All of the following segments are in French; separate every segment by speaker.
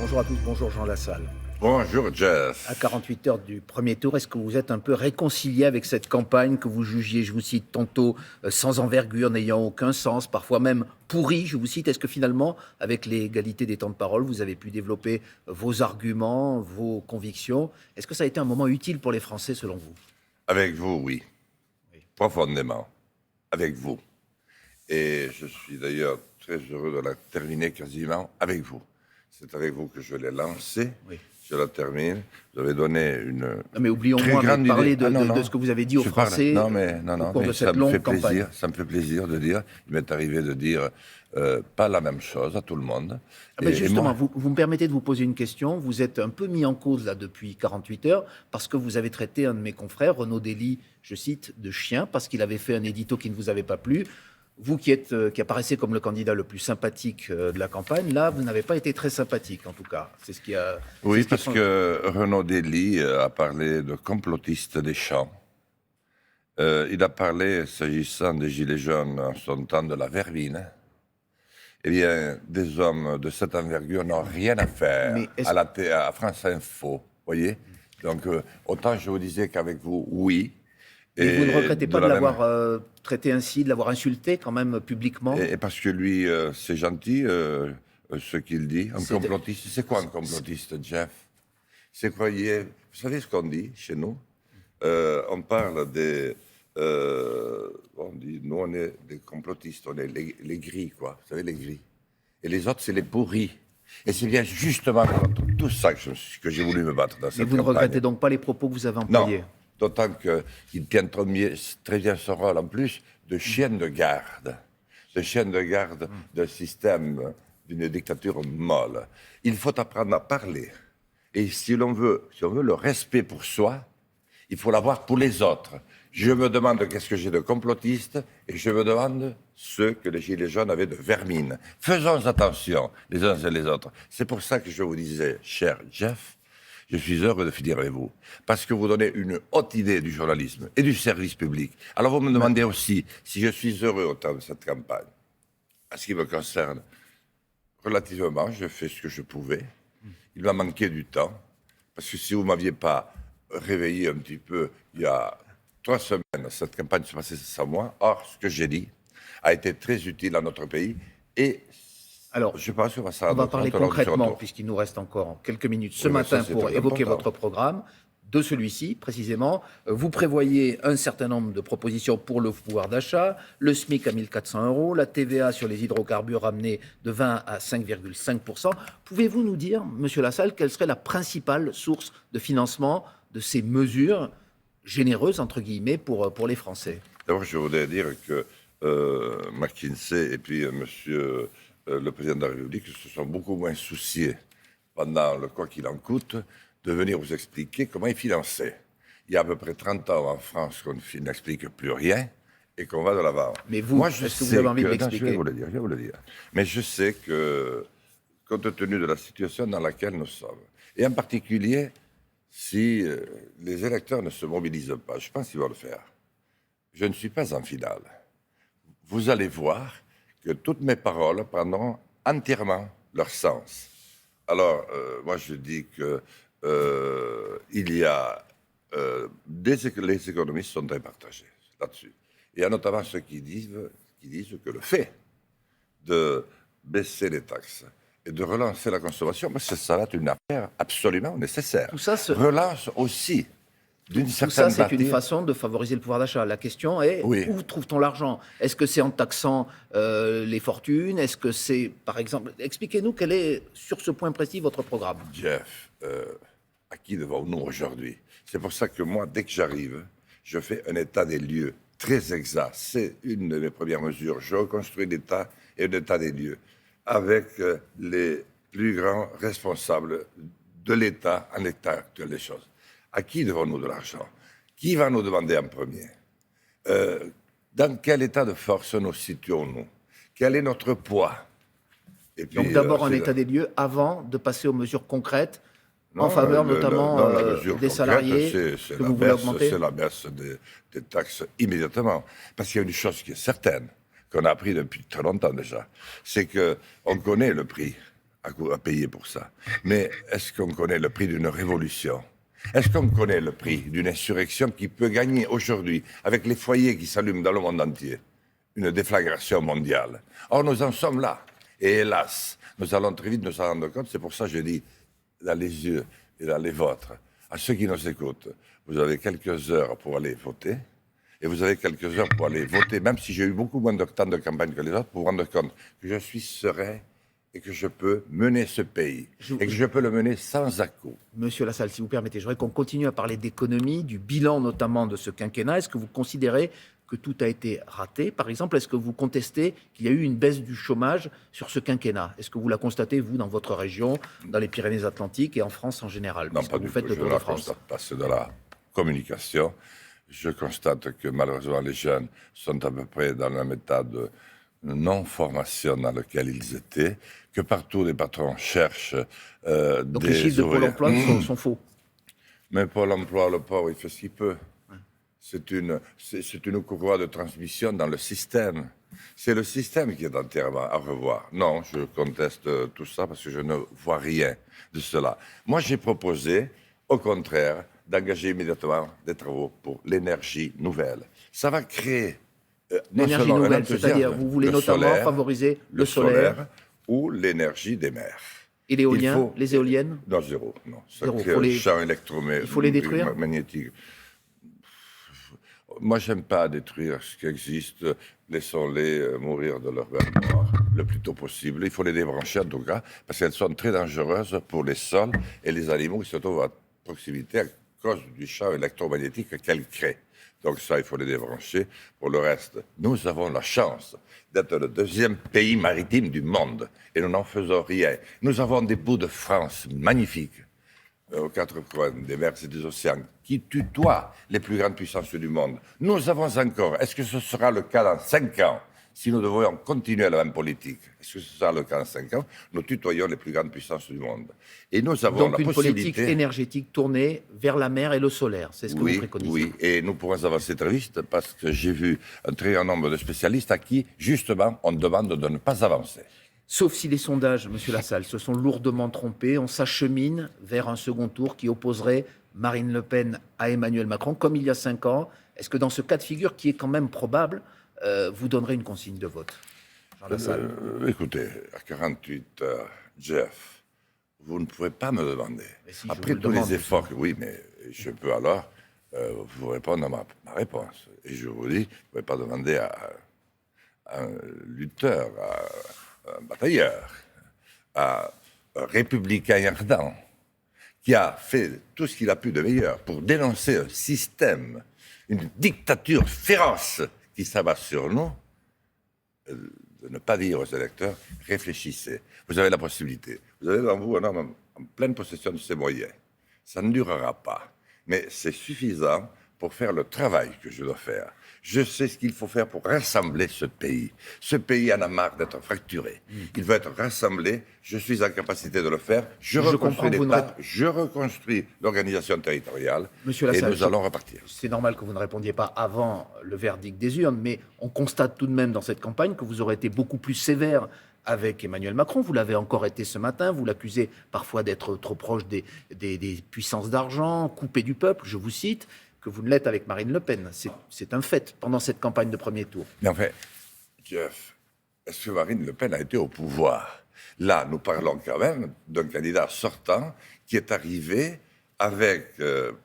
Speaker 1: Bonjour à tous, bonjour Jean Lassalle.
Speaker 2: Bonjour Jeff.
Speaker 1: À 48 heures du premier tour, est-ce que vous êtes un peu réconcilié avec cette campagne que vous jugiez, je vous cite, tantôt sans envergure, n'ayant aucun sens, parfois même pourrie, je vous cite. Est-ce que finalement, avec l'égalité des temps de parole, vous avez pu développer vos arguments, vos convictions? Est-ce que ça a été un moment utile pour les Français selon vous?
Speaker 2: Avec vous, oui. Profondément. Avec vous. Et je suis d'ailleurs très heureux de la terminer quasiment avec vous. C'est avec vous que je l'ai lancé.
Speaker 1: Oui.
Speaker 2: Je la termine. Vous avez donné une
Speaker 1: Non, mais oublions
Speaker 2: très
Speaker 1: moins
Speaker 2: grande
Speaker 1: de parler
Speaker 2: idée.
Speaker 1: de ce que vous avez dit aux Français au cours de cette longue campagne.
Speaker 2: Ça me fait plaisir de dire, il m'est arrivé de dire pas la même chose à tout le monde.
Speaker 1: Justement, vous me permettez de vous poser une question. Vous êtes un peu mis en cause là depuis 48 heures parce que vous avez traité un de mes confrères, Renaud Dely, je cite, de chien, parce qu'il avait fait un édito qui ne vous avait pas plu. Vous qui apparaissez comme le candidat le plus sympathique de la campagne, là, vous n'avez pas été très sympathique, en tout cas. C'est ce qui a...
Speaker 2: Oui, parce que Renaud Dely a parlé de complotistes des champs. Il a parlé, s'agissant des Gilets jaunes, en son temps de la vermine. Eh bien, des hommes de cette envergure n'ont rien à faire à France Info, voyez. Donc, autant je vous disais qu'avec vous, oui.
Speaker 1: Et vous ne regrettez pas de l'avoir traité ainsi, de l'avoir insulté quand même publiquement?
Speaker 2: Et parce que lui, c'est gentil, ce qu'il dit. Un complotiste, c'est quoi un complotiste, Jeff? C'est quoi, vous savez ce qu'on dit chez nous? On parle des... on dit, nous, on est des complotistes, on est les gris, quoi. Vous savez, les gris. Et les autres, c'est les pourris. Et c'est bien justement contre tout ça que j'ai voulu me battre dans cette campagne.
Speaker 1: Mais vous ne regrettez donc pas les propos que vous avez employés?
Speaker 2: Non, d'autant qu'il tient très bien son rôle, en plus, de chien de garde. De chien de garde d'un système, d'une dictature molle. Il faut apprendre à parler. Et si on veut le respect pour soi, il faut l'avoir pour les autres. Je me demande qu'est-ce que j'ai de complotiste et je me demande ce que les Gilets jaunes avaient de vermine. Faisons attention les uns et les autres. C'est pour ça que je vous disais, cher Jeff, je suis heureux de finir avec vous. Parce que vous donnez une haute idée du journalisme et du service public. Alors vous me demandez aussi si je suis heureux au temps de cette campagne. À ce qui me concerne, relativement, je fais ce que je pouvais. Il m'a manqué du temps. Parce que si vous ne m'aviez pas réveillé un petit peu il y a 3 semaines, cette campagne se passait sans moi. Or, ce que j'ai dit a été très utile à notre pays. Et
Speaker 1: alors,
Speaker 2: je pense qu'on
Speaker 1: va parler concrètement, puisqu'il nous reste encore quelques minutes ce matin pour évoquer votre programme. De celui-ci, précisément, vous prévoyez un certain nombre de propositions pour le pouvoir d'achat, le SMIC à 1 400 €, la TVA sur les hydrocarbures ramenée de 20 à 5,5%. Pouvez-vous nous dire, Monsieur Lassalle, quelle serait la principale source de financement de ces mesures généreuses, entre guillemets, pour les Français?
Speaker 2: D'abord, je voudrais dire que McKinsey et puis Monsieur le Président de la République se sont beaucoup moins souciés, pendant le quoi qu'il en coûte, de venir vous expliquer comment ils finançaient. Il y a à peu près 30 ans en France qu'on n'explique plus rien et qu'on va de l'avant.
Speaker 1: Mais vous, est-ce que vous avez envie de l'expliquer?
Speaker 2: Je vais vous le dire. Mais je sais que, compte tenu de la situation dans laquelle nous sommes, et en particulier, si les électeurs ne se mobilisent pas, je pense qu'ils vont le faire. Je ne suis pas en finale. Vous allez voir que toutes mes paroles prendront entièrement leur sens. Alors, moi je dis que il y a les économistes sont très partagés là-dessus. Il y a notamment ceux qui disent que le fait de baisser les taxes et de relancer la consommation, ça va être une affaire absolument nécessaire.
Speaker 1: Tout ça
Speaker 2: relance aussi.
Speaker 1: Tout ça, c'est une façon de favoriser le pouvoir d'achat. La question est, où trouve-t-on l'argent? Est-ce que c'est en taxant les fortunes? Est-ce que c'est, par exemple... Expliquez-nous quel est, sur ce point précis, votre programme.
Speaker 2: Jeff, à qui devons-nous aujourd'hui? C'est pour ça que moi, dès que j'arrive, je fais un état des lieux très exact. C'est une de mes premières mesures. Je reconstruis l'État et un état des lieux avec les plus grands responsables de l'État en l'état actuel des choses. À qui devons-nous de l'argent? Qui va nous demander en premier? Dans quel état de force nous situons-nous? Quel est notre poids?
Speaker 1: Et puis, donc d'abord un état des lieux avant de passer aux mesures concrètes en faveur notamment des salariés que vous voulez augmenter?
Speaker 2: C'est la baisse des taxes immédiatement. Parce qu'il y a une chose qui est certaine, qu'on a appris depuis très longtemps déjà, c'est qu'on connaît le prix à payer pour ça. Mais est-ce qu'on connaît le prix d'une révolution? Est-ce qu'on connaît le prix d'une insurrection qui peut gagner aujourd'hui, avec les foyers qui s'allument dans le monde entier, une déflagration mondiale? Or, nous en sommes là. Et hélas, nous allons très vite nous en rendre compte. C'est pour ça que je dis, dans les yeux et dans les vôtres, à ceux qui nous écoutent, vous avez quelques heures pour aller voter. Et vous avez quelques heures pour aller voter, même si j'ai eu beaucoup moins de temps de campagne que les autres, pour vous rendre compte que je suis serein et que je peux mener ce pays. Et que je peux le mener sans à-coups.
Speaker 1: Monsieur Lassalle, si vous permettez, je voudrais qu'on continue à parler d'économie, du bilan notamment de ce quinquennat. Est-ce que vous considérez que tout a été raté? Par exemple, est-ce que vous contestez qu'il y a eu une baisse du chômage sur ce quinquennat? Est-ce que vous la constatez, vous, dans votre région, dans les Pyrénées-Atlantiques et en France en général?
Speaker 2: Non, pas du tout. Je ne la constate pas. C'est de la communication. Je constate que malheureusement les jeunes sont à peu près dans le même état de non-formation dans lequel ils étaient, que partout les patrons cherchent
Speaker 1: Donc les chiffres de Pôle emploi sont faux.
Speaker 2: Mais Pôle emploi, le pauvre, il fait ce qu'il peut. C'est une courroie de transmission dans le système. C'est le système qui est entièrement à revoir. Non, je conteste tout ça parce que je ne vois rien de cela. Moi, j'ai proposé, au contraire, d'engager immédiatement des travaux pour l'énergie nouvelle. Ça va créer
Speaker 1: l'énergie nouvelle, c'est-à-dire vous voulez notamment favoriser le solaire
Speaker 2: ou l'énergie des mers.
Speaker 1: Et l'éolien, les éoliennes?
Speaker 2: Non, zéro. Non. Ça
Speaker 1: zéro.
Speaker 2: crée un champ électromagnétique.
Speaker 1: Il faut les détruire?
Speaker 2: Moi, j'aime pas détruire ce qui existe. Laissons-les mourir de leur belle mort le plus tôt possible. Il faut les débrancher en tout cas, parce qu'elles sont très dangereuses pour les sols et les animaux qui se trouvent à proximité à cause du champ électromagnétique qu'elles créent. Donc ça, il faut les débrancher. Pour le reste, nous avons la chance d'être le deuxième pays maritime du monde et nous n'en faisons rien. Nous avons des bouts de France magnifiques aux quatre coins des mers et des océans qui tutoient les plus grandes puissances du monde. Nous avons encore, est-ce que ce sera le cas dans 5 ans, si nous devrions continuer la même politique? Est-ce que ce sera le cas dans 5 ans? Nous tutoyons les plus grandes puissances du monde. Et nous avons
Speaker 1: donc
Speaker 2: la
Speaker 1: une
Speaker 2: possibilité...
Speaker 1: politique énergétique tournée vers la mer et le solaire, c'est ce que vous préconisez?
Speaker 2: Oui, et nous pourrons avancer très vite parce que j'ai vu un très grand nombre de spécialistes à qui, justement, on demande de ne pas avancer.
Speaker 1: Sauf si les sondages, Monsieur Lassalle, se sont lourdement trompés, on s'achemine vers un second tour qui opposerait Marine Le Pen à Emmanuel Macron, comme il y a 5 ans. Est-ce que dans ce cas de figure, qui est quand même probable, vous donnerez une consigne de vote? Jean Lassalle.
Speaker 2: Écoutez, à 48 heures, Jeff, vous ne pouvez pas me demander.
Speaker 1: Si
Speaker 2: après tous les efforts, oui, mais je peux alors vous répondre à ma réponse. Et je vous dis, vous ne pouvez pas demander à un lutteur, à un batailleur, à un républicain ardent, qui a fait tout ce qu'il a pu de meilleur pour dénoncer un système, une dictature féroce qui s'abat sur nous, de ne pas dire aux électeurs, réfléchissez. Vous avez la possibilité. Vous avez devant vous un homme en pleine possession de ses moyens. Ça ne durera pas. Mais c'est suffisant pour faire le travail que je dois faire. Je sais ce qu'il faut faire pour rassembler ce pays. Ce pays en a marre d'être fracturé. Il veut être rassemblé. Je suis en capacité de le faire. Je reconstruis l'État. Je reconstruis l'organisation territoriale.
Speaker 1: Monsieur Lassalle,
Speaker 2: et nous allons repartir.
Speaker 1: C'est normal que vous ne répondiez pas avant le verdict des urnes, mais on constate tout de même dans cette campagne que vous aurez été beaucoup plus sévère avec Emmanuel Macron. Vous l'avez encore été ce matin. Vous l'accusez parfois d'être trop proche des puissances d'argent, coupé du peuple, je vous cite, que vous ne l'êtes avec Marine Le Pen. C'est un fait pendant cette campagne de premier tour.
Speaker 2: Mais en fait, Jeff, est-ce que Marine Le Pen a été au pouvoir? Là, nous parlons quand même d'un candidat sortant qui est arrivé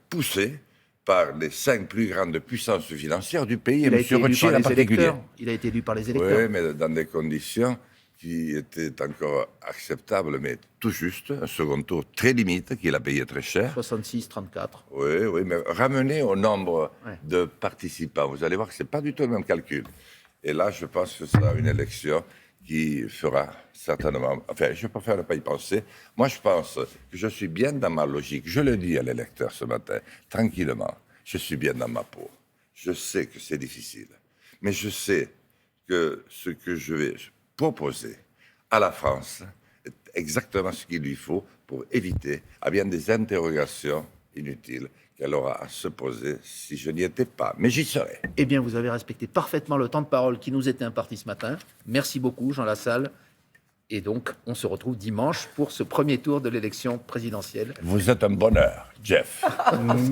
Speaker 2: poussé par les 5 plus grandes puissances financières du pays.
Speaker 1: Il a été élu par les électeurs. Il a été élu par les électeurs.
Speaker 2: Oui, mais dans des conditions qui étaient encore acceptables, mais tout juste. Un second tour très limite, qu'il a payé très cher.
Speaker 1: 66-34.
Speaker 2: Oui, mais ramené au nombre de participants, vous allez voir que ce n'est pas du tout le même calcul. Et là, je pense que ce sera une élection qui fera certainement... Enfin, je préfère ne pas y penser. Moi, je pense que je suis bien dans ma logique. Je le dis à l'électeur ce matin, tranquillement. Je suis bien dans ma peau. Je sais que c'est difficile. Mais je sais que ce que je vais proposer à la France est exactement ce qu'il lui faut pour éviter à bien des interrogations inutiles qu'elle aura à se poser si je n'y étais pas. Mais j'y serai.
Speaker 1: Eh bien, vous avez respecté parfaitement le temps de parole qui nous était imparti ce matin. Merci beaucoup, Jean Lassalle. Et donc, on se retrouve dimanche pour ce premier tour de l'élection présidentielle.
Speaker 2: Vous êtes un bonheur, Jeff.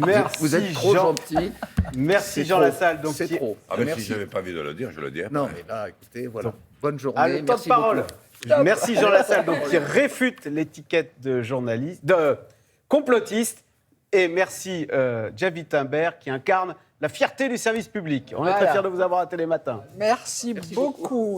Speaker 3: Merci,
Speaker 1: Vous êtes trop gentil.
Speaker 3: Merci
Speaker 1: C'est
Speaker 3: Jean
Speaker 1: trop.
Speaker 3: Lassalle. Donc,
Speaker 1: C'est trop.
Speaker 2: Ah, mais
Speaker 1: Merci.
Speaker 2: si je n'avais pas envie de le dire, je le dis après.
Speaker 1: Non, mais là, écoutez, voilà. Bonne journée.
Speaker 3: Ah, le temps de
Speaker 1: Merci
Speaker 3: parole.
Speaker 1: beaucoup.
Speaker 3: Merci Jean Lassalle, donc, qui réfute l'étiquette de journaliste, de complotiste. Et merci Jeff Wittenberg, qui incarne la fierté du service public. On est très fiers de vous avoir à Télématin.
Speaker 4: Merci beaucoup.